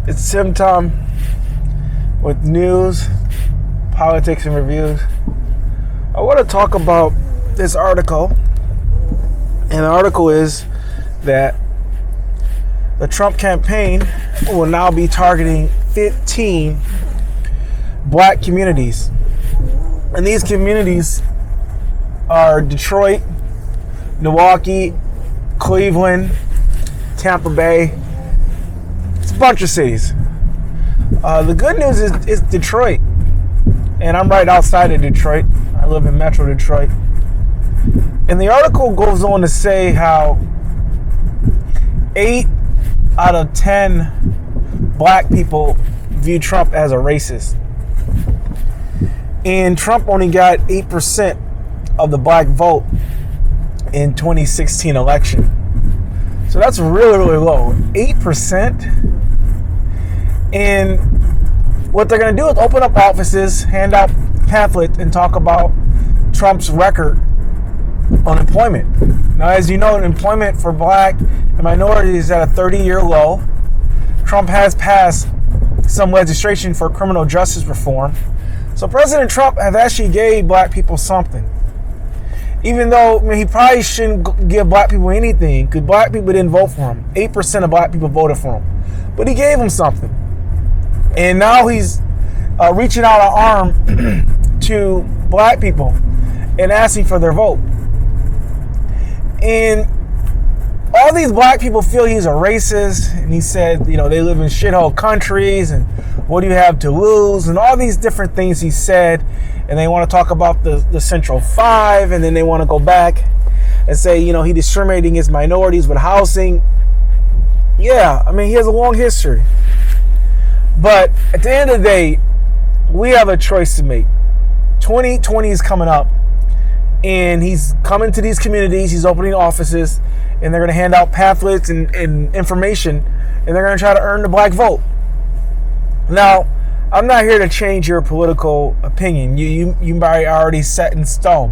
It's Tim Tom with news, politics, and reviews. I want to talk about this article. And the article is that the Trump campaign will now be targeting 15 black communities. And these communities are Detroit, Milwaukee, Cleveland, Tampa Bay. It's a bunch of cities. The good news is it's Detroit. And I'm right outside of Detroit. I live in Metro Detroit. And the article goes on to say how 8 out of 10 black people view Trump as a racist. And Trump only got 8% of the black vote in 2016 election. So that's really, really low. 8%. And what they're going to do is open up offices, hand out pamphlets, and talk about Trump's record on employment. Now, as you know, employment for black and minorities is at a 30-year low. Trump has passed some legislation for criminal justice reform. So President Trump has actually gave black people something. Even though he probably shouldn't give black people anything, because black people didn't vote for him. 8% of black people voted for him. But he gave them something. And now he's reaching out an arm to black people and asking for their vote. And all these black people feel he's a racist. And he said, you know, they live in shithole countries. And what do you have to lose? And all these different things he said. And they want to talk about the Central Five. And then they want to go back and say, you know, he discriminating against minorities with housing. Yeah, I mean, he has a long history. But at the end of the day, we have a choice to make. 2020 is coming up. And he's coming to these communities. He's opening offices. And they're going to hand out pamphlets and information. And they're going to try to earn the black vote. Now, I'm not here to change your political opinion. You might already set in stone.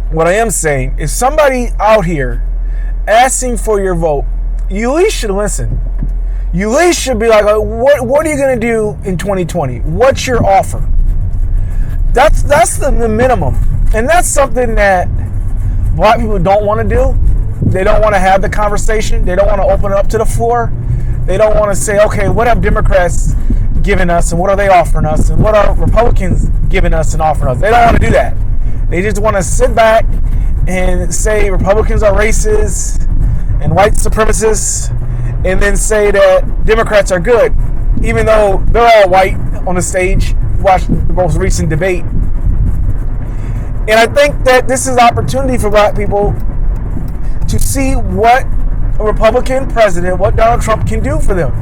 What I am saying is somebody out here asking for your vote, you at least should listen. You at least should be like, what are you going to do in 2020? What's your offer? That's the minimum. And that's something that black people don't want to do. They don't want to have the conversation. They don't want to open it up to the floor. They don't want to say, okay, what have Democrats given us and what are they offering us and what are Republicans giving us and offering us? They don't want to do that. They just want to sit back and say Republicans are racist and white supremacists and then say that Democrats are good, even though they're all white on the stage. Watch the most recent debate. And I think that this is an opportunity for black people to see what a Republican president, what Donald Trump can do for them.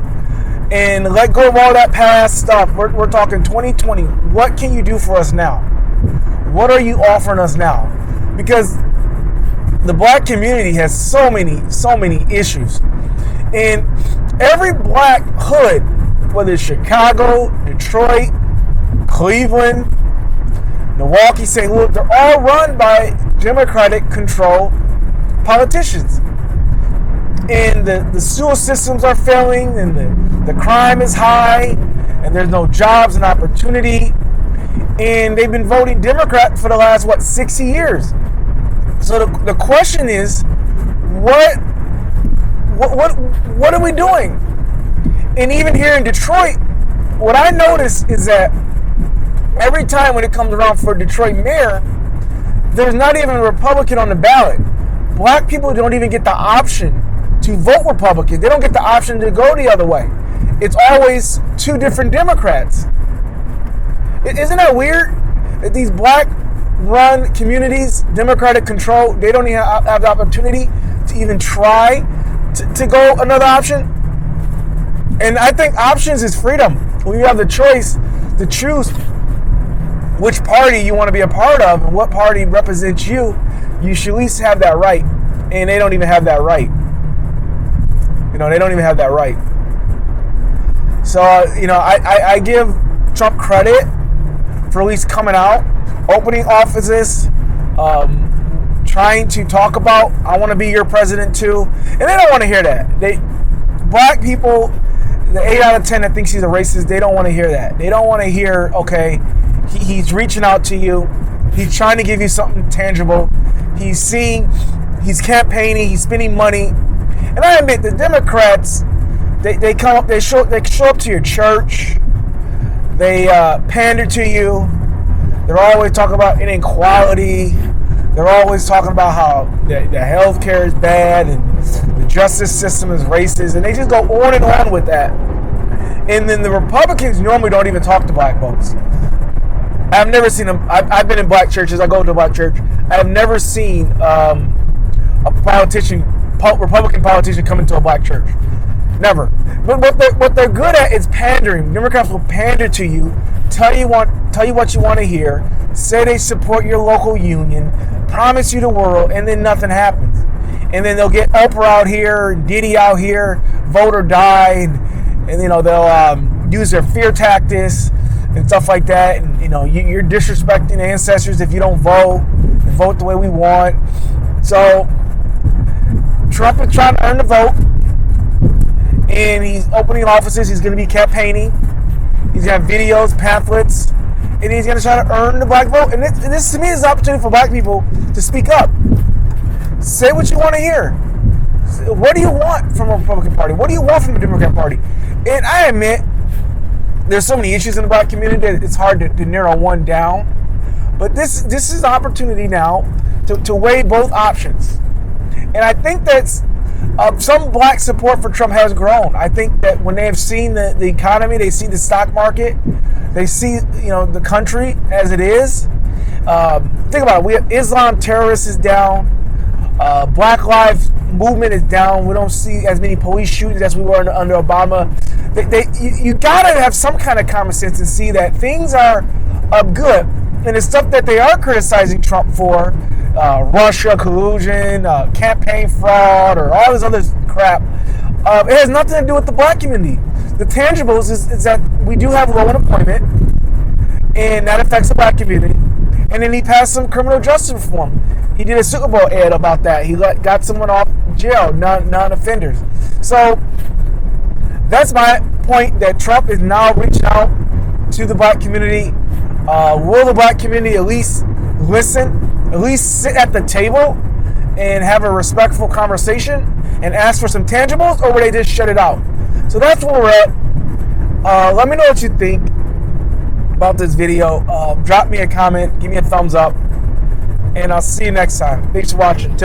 And let go of all that past stuff. We're talking 2020. What can you do for us now? What are you offering us now? Because the black community has so many issues. And every black hood, whether it's Chicago, Detroit, Cleveland, Milwaukee, St. Louis, they're all run by Democratic-controlled politicians. And the sewer systems are failing, and the crime is high, and there's no jobs and opportunity. And they've been voting Democrat for the last, 60 years. So the question is, what are we doing? And even here in Detroit, what I notice is that every time when it comes around for Detroit mayor, there's not even a Republican on the ballot. Black people don't even get the option to vote Republican. They don't get the option to go the other way. It's always two different Democrats. Isn't that weird? That these black-run communities, Democratic control, they don't even have the opportunity to even try to go another option. And I think options is freedom. When you have the choice to choose which party you want to be a part of and what party represents you, you should at least have that right. And they don't even have that right. You know, they don't even have that right. So, I give Trump credit for at least coming out, opening offices, trying to talk about, I want to be your president too. And they don't want to hear that. Black people the 8 out of 10 that thinks he's a racist, they don't want to hear that. They don't want to hear, okay, he's reaching out to you. He's trying to give you something tangible. He's campaigning, he's spending money. And I admit, the Democrats, they show up to your church. They pander to you. They're always talking about inequality. They're always talking about how the health care is bad and the justice system is racist. And they just go on and on with that. And then the Republicans normally don't even talk to black folks. I've never seen them. I've been in black churches. I go to a black church. I have never seen a Republican politician come into a black church. Never. But what they're good at is pandering. Democrats will pander to you, tell you what you want to hear, say they support your local union, promise you the world, and then nothing happens. And then they'll get Oprah out here, and Diddy out here, vote or die, and they'll use their fear tactics and stuff like that. And you're disrespecting ancestors if you don't vote the way we want. So Trump is trying to earn the vote, and he's opening offices. He's going to be campaigning. He's going to have videos, pamphlets, and he's going to try to earn the black vote. And this to me is an opportunity for black people to speak up. Say what you want to hear. What do you want from a Republican Party? What do you want from the Democrat Party? And I admit, there's so many issues in the black community that it's hard to narrow one down. But this is an opportunity now to weigh both options. And I think that's some black support for Trump has grown. I think that when they have seen the economy, they see the stock market, they see the country as it is. Think about it. We have Islam terrorists is down. Black Lives Movement is down. We don't see as many police shootings as we were under Obama. You gotta have some kind of common sense and see that things are good. And the stuff that they are criticizing Trump for, Russia collusion, campaign fraud, or all this other crap, it has nothing to do with the black community. The tangibles is that we do have low unemployment, and that affects the black community. And then he passed some criminal justice reform. He did a Super Bowl ad about that. He got someone off jail, non-offenders. So that's my point, that Trump is now reaching out to the black community. Will the black community at least listen, at least sit at the table and have a respectful conversation and ask for some tangibles, or will they just shut it out? So that's where we're at. Let me know what you think about this video. Drop me a comment, give me a thumbs up, and I'll see you next time. Thanks for watching.